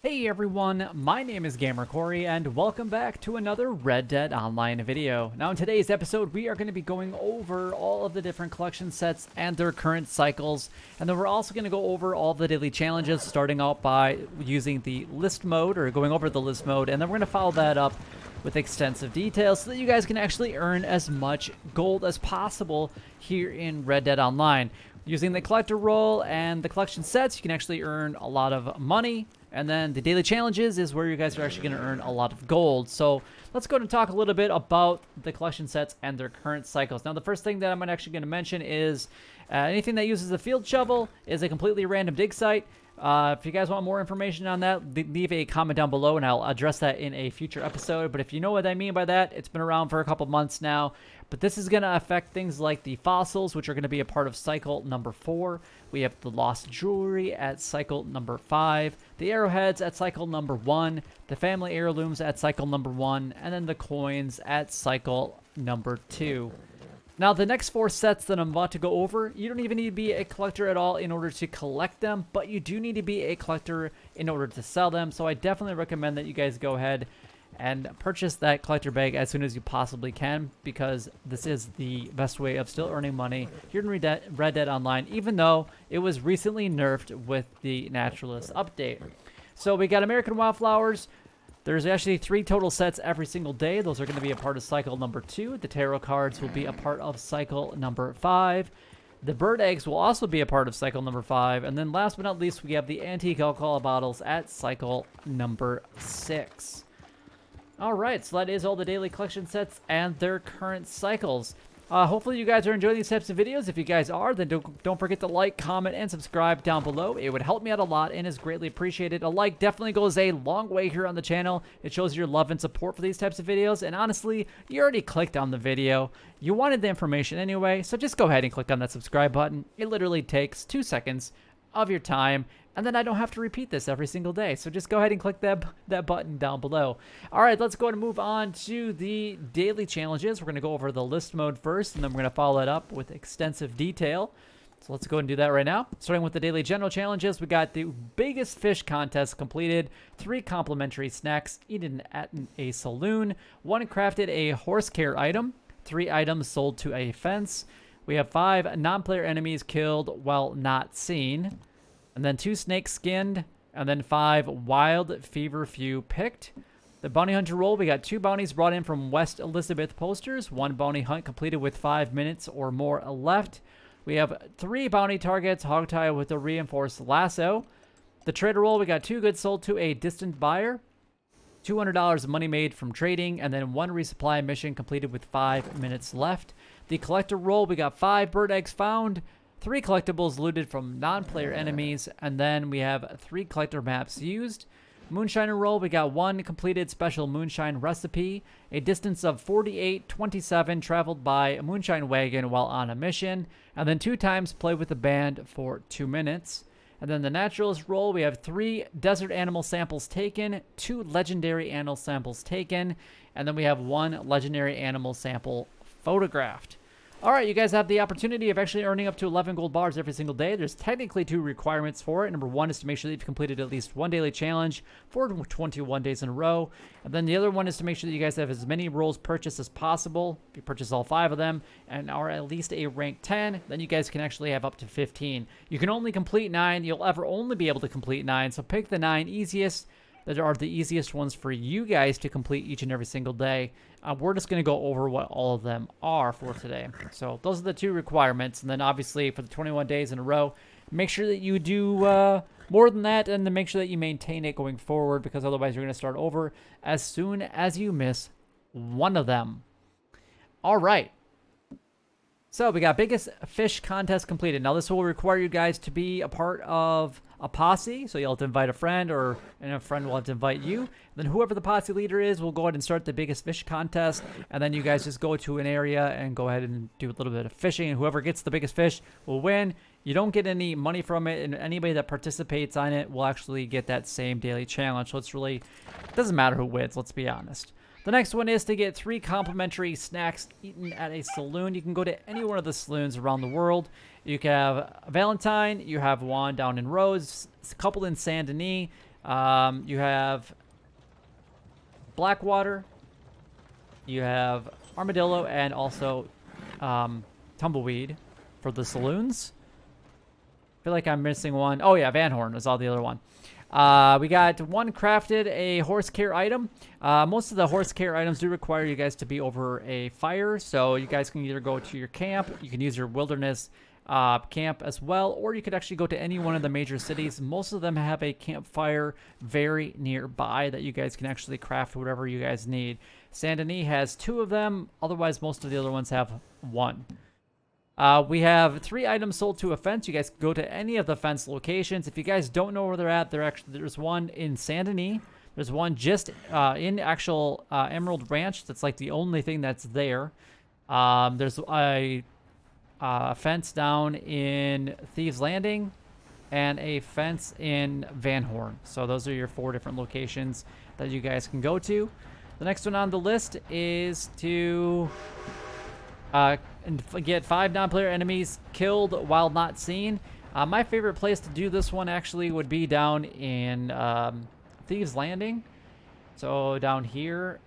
Hey everyone, my name is Gamer Corey, and welcome back to another Red Dead Online video. Now in today's episode, we are going to be going over all of the different collection sets and their current cycles, and then we're also going to go over all the daily challenges, starting out by using the list mode, or going over the list mode, and then we're going to follow that up with extensive details so that you guys can actually earn as much gold as possible here in Red Dead Online. Using the collector role and the collection sets, you can actually earn a lot of money. And then the daily challenges is where you guys are actually going to earn a lot of gold. So let's go ahead and talk a little bit about the collection sets and their current cycles. Now, the first thing that I'm actually going to mention is anything that uses a field shovel is a completely random dig site. If you guys want more information on that, leave a comment down below and I'll address that in a future episode. But if you know what I mean by that, it's been around for a couple months now. But this is going to affect things like the fossils, which are going to be a part of cycle number 4. We have the lost jewelry at cycle number 5, the arrowheads at cycle number 1, the family heirlooms at cycle number 1, and then the coins at cycle number 2. Now, the next 4 sets that I'm about to go over, you don't even need to be a collector at all in order to collect them, but you do need to be a collector in order to sell them. So I definitely recommend that you guys go ahead and purchase that collector bag as soon as you possibly can, because this is the best way of still earning money here in Red Dead Online, even though it was recently nerfed with the Naturalist update. So we got American Wildflowers. There's actually 3 total sets every single day. Those are going to be a part of cycle number 2. The tarot cards will be a part of cycle number 5. The bird eggs will also be a part of cycle number 5. And then last but not least, we have the antique alcohol bottles at cycle number 6. Alright, so that is all the daily collection sets and their current cycles. Hopefully you guys are enjoying these types of videos. If you guys are, then don't forget to like, comment, and subscribe down below. It would help me out a lot and is greatly appreciated. A like definitely goes a long way here on the channel. It shows your love and support for these types of videos. And honestly, you already clicked on the video. You wanted the information anyway, so just go ahead and click on that subscribe button. It literally takes 2 seconds of your time, and then I don't have to repeat this every single day. So just go ahead and click that button down below. All right, let's go ahead and move on to the daily challenges. We're going to go over the list mode first, and then we're going to follow it up with extensive detail. So let's go ahead and do that right now. Starting with the daily general challenges, we got the biggest fish contest completed, 3 complimentary snacks eaten at a saloon, 1 crafted a horse care item, 3 items sold to a fence. We have 5 non-player enemies killed while not seen. And then 2 snakes skinned. And then 5 wild feverfew picked. The bounty hunter role, we got 2 bounties brought in from West Elizabeth posters. 1 bounty hunt completed with 5 minutes or more left. We have 3 bounty targets hogtie with a reinforced lasso. The trader role, we got 2 goods sold to a distant buyer. $200 of money made from trading, and then 1 resupply mission completed with 5 minutes left. The collector role, we got 5 bird eggs found, 3 collectibles looted from non-player enemies, and then we have 3 collector maps used. Moonshiner role, we got 1 completed special moonshine recipe, a distance of 48.27 traveled by a moonshine wagon while on a mission, and then 2 times play with the band for 2 minutes. And then the naturalist role, we have 3 desert animal samples taken, 2 legendary animal samples taken, and then we have 1 legendary animal sample photographed. All right, you guys have the opportunity of actually earning up to 11 gold bars every single day. There's technically 2 requirements for it. Number 1 is to make sure that you've completed at least 1 daily challenge for 21 days in a row. And then the other one is to make sure that you guys have as many rolls purchased as possible. If you purchase all 5 of them and are at least a rank 10, then you guys can actually have up to 15. You can only complete 9. You'll ever only be able to complete 9. So pick the 9 easiest that are the easiest ones for you guys to complete each and every single day. We're just going to go over what all of them are for today. So those are the 2 requirements. And then obviously for the 21 days in a row, make sure that you do more than that, and then make sure that you maintain it going forward, because otherwise you're going to start over as soon as you miss one of them. All right. So we got biggest fish contest completed. Now this will require you guys to be a part of a posse. So you'll have to invite a friend, and a friend will have to invite you. Then whoever the posse leader is will go ahead and start the biggest fish contest. And then you guys just go to an area and go ahead and do a little bit of fishing. And whoever gets the biggest fish will win. You don't get any money from it, and anybody that participates on it will actually get that same daily challenge. So it's really, it doesn't matter who wins, let's be honest. The next one is to get 3 complimentary snacks eaten at a saloon. You can go to any one of the saloons around the world. You can have Valentine, you have one down in Rhodes, a couple in Saint Denis, You have Blackwater, you have Armadillo, and also Tumbleweed for the saloons. I feel like I'm missing one. Oh yeah, Van Horn was all the other one. We got one crafted, a horse care item. Most of the horse care items do require you guys to be over a fire, so you guys can either go to your camp, you can use your wilderness camp as well, or you could actually go to any one of the major cities. Most of them have a campfire very nearby that you guys can actually craft whatever you guys need. Saint Denis has 2 of them, otherwise most of the other ones have 1. We have 3 items sold to a fence. You guys can go to any of the fence locations. If you guys don't know where they're at, there's one in Saint Denis. There's one just in actual Emerald Ranch. That's like the only thing that's there. There's a fence down in Thieves Landing and a fence in Van Horn. So those are your 4 different locations that you guys can go to. The next one on the list is to and get 5 non-player enemies killed while not seen. My favorite place to do this one actually would be down in Thieves Landing. So down here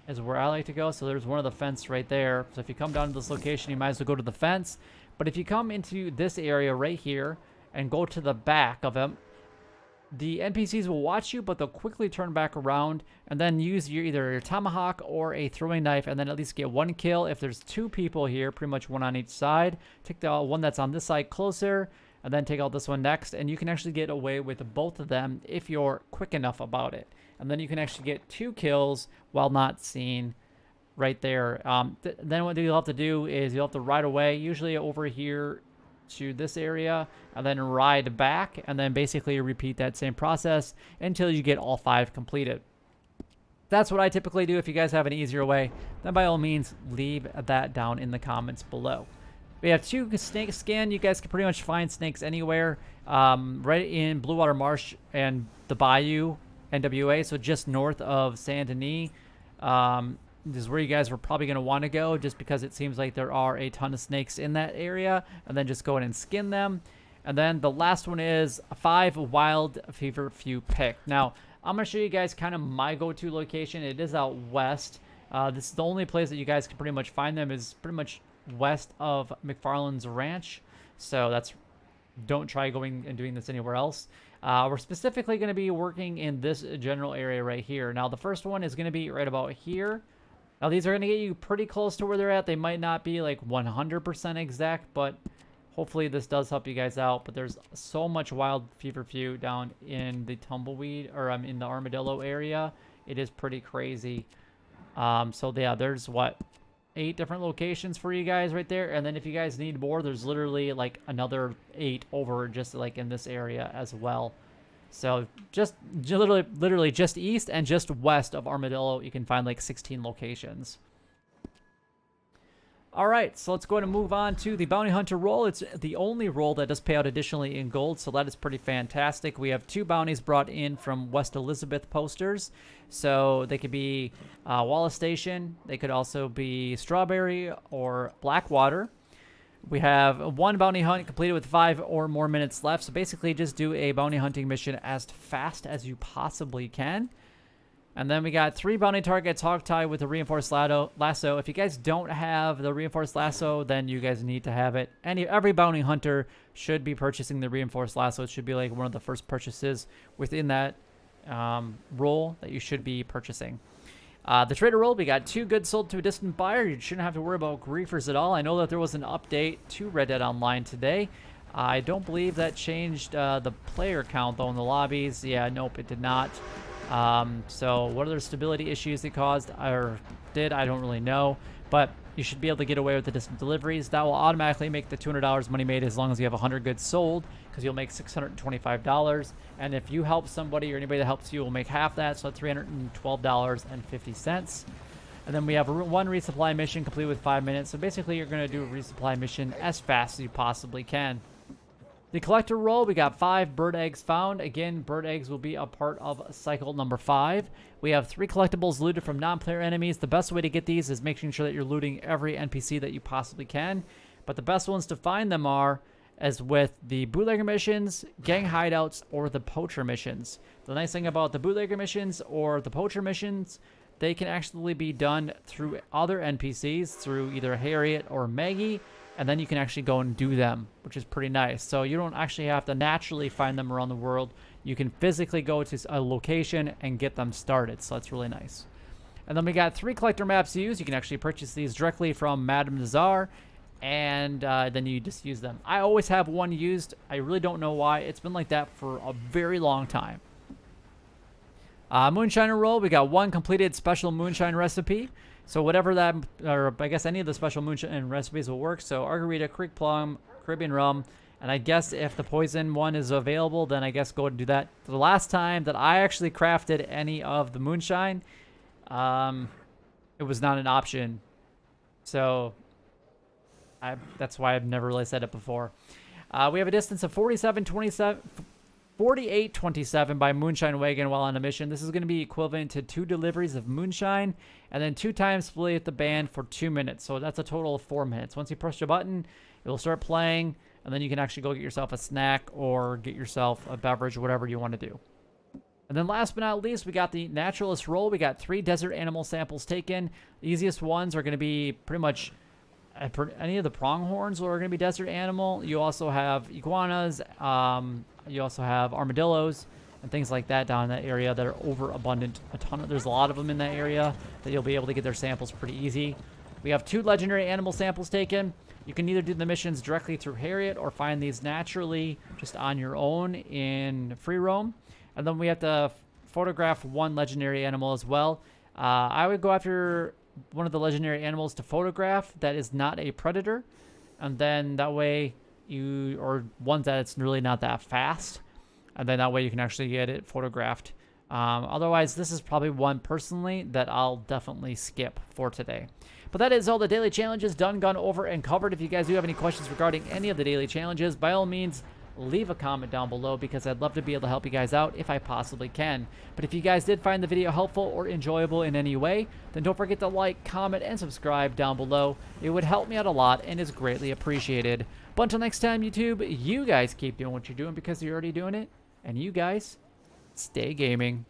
is where I like to go. So there's one of the fence right there. So if you come down to this location, you might as well go to the fence. But if you come into this area right here and go to the back of them, the NPCs will watch you, but they'll quickly turn back around and then use either your tomahawk or a throwing knife and then at least get 1 kill. If there's 2 people here, pretty much 1 on each side, take the one that's on this side closer and then take out this one next. And you can actually get away with both of them if you're quick enough about it. And then you can actually get 2 kills while not seen right there. Then what you'll have to do is you'll have to ride away, usually over here to this area, and then ride back, and then basically repeat that same process until you get all 5 completed. That's what I typically do. If you guys have an easier way, then by all means leave that down in the comments below. We have 2 snake skin. You guys can pretty much find snakes anywhere, right in Blue Water Marsh and the Bayou, NWA, so just north of Saint Denis. This is where you guys were probably going to want to go, just because it seems like there are a ton of snakes in that area, and then just go in and skin them. And then the last one is 5 wild feverfew pick. Now, I'm going to show you guys kind of my go-to location. It is out west. This is the only place that you guys can pretty much find them, is pretty much west of McFarland's Ranch. So that's, don't try going and doing this anywhere else. We're specifically going to be working in this general area right here. Now, the first one is going to be right about here. Now, these are going to get you pretty close to where they're at. They might not be like 100% exact, but hopefully this does help you guys out. But there's so much wild feverfew down in the Tumbleweed, or in the Armadillo area. It is pretty crazy. So yeah, there's what, 8 different locations for you guys right there. And then if you guys need more, there's literally like another 8 over just like in this area as well. So just literally just east and just west of Armadillo, you can find like 16 locations. All right, so let's go ahead and move on to the Bounty Hunter role. It's the only role that does pay out additionally in gold, so that is pretty fantastic. We have 2 bounties brought in from West Elizabeth posters. So they could be Wallace Station. They could also be Strawberry or Blackwater. We have 1 bounty hunt completed with 5 or more minutes left. So basically just do a bounty hunting mission as fast as you possibly can. And then we got 3 bounty targets hogtied with a reinforced lasso. If you guys don't have the reinforced lasso, then you guys need to have it. Every bounty hunter should be purchasing the reinforced lasso. It should be like one of the first purchases within that role that you should be purchasing. The trader role, we got 2 goods sold to a distant buyer. You shouldn't have to worry about griefers at all. I know that there was an update to Red Dead Online today. I don't believe that changed the player count though in the lobbies. Yeah, nope, it did not. So what other stability issues it caused or did, I don't really know, but you should be able to get away with the distant deliveries. That will automatically make the $200 money made as long as you have 100 goods sold, because you'll make $625. And if you help somebody or anybody that helps you will make half that, so $312.50. And then we have 1 resupply mission complete with 5 minutes. So basically you're going to do a resupply mission as fast as you possibly can. The collector role, we got 5 bird eggs found. Again, bird eggs will be a part of cycle number 5. We have 3 collectibles looted from non-player enemies. The best way to get these is making sure that you're looting every NPC that you possibly can. But the best ones to find them are as with the bootlegger missions, gang hideouts, or the poacher missions. The nice thing about the bootlegger missions or the poacher missions, they can actually be done through other NPCs, through either Harriet or Maggie, and then you can actually go and do them, which is pretty nice. So you don't actually have to naturally find them around the world. You can physically go to a location and get them started, so that's really nice. And then we got 3 collector maps to use. You can actually purchase these directly from Madame Nazar, and then you just use them. I always have one used. I really don't know why. It's been like that for a very long time. Moonshiner roll, we got 1 completed special moonshine recipe. So whatever that, or I guess any of the special moonshine recipes will work. So Argarita, Creek Plum, Caribbean Rum, and I guess if the poison one is available, then I guess go and do that. The last time that I actually crafted any of the moonshine, it was not an option. So that's why I've never really said it before. We have a distance of 48.27 by Moonshine Wagon while on a mission. This is going to be equivalent to 2 deliveries of moonshine and then 2 times play at the band for 2 minutes. So that's a total of 4 minutes. Once you press your button, it will start playing, and then you can actually go get yourself a snack or get yourself a beverage, whatever you want to do. And then last but not least, we got the Naturalist roll. We got 3 desert animal samples taken. The easiest ones are going to be pretty much any of the pronghorns are going to be desert animal. You also have iguanas. You also have armadillos and things like that down in that area that are overabundant. There's a lot of them in that area that you'll be able to get their samples pretty easy. We have 2 legendary animal samples taken. You can either do the missions directly through Harriet or find these naturally just on your own in free roam. And then we have to photograph 1 legendary animal as well. I would go after one of the legendary animals to photograph that is not a predator. And then that way or one that's really not that fast. And then that way you can actually get it photographed. Otherwise, this is probably one personally that I'll definitely skip for today. But that is all the daily challenges done, gone over, and covered. If you guys do have any questions regarding any of the daily challenges, by all means, leave a comment down below because I'd love to be able to help you guys out if I possibly can. But if you guys did find the video helpful or enjoyable in any way, then don't forget to like, comment, and subscribe down below. It would help me out a lot and is greatly appreciated. But until next time, YouTube, you guys keep doing what you're doing because you're already doing it. And you guys, stay gaming.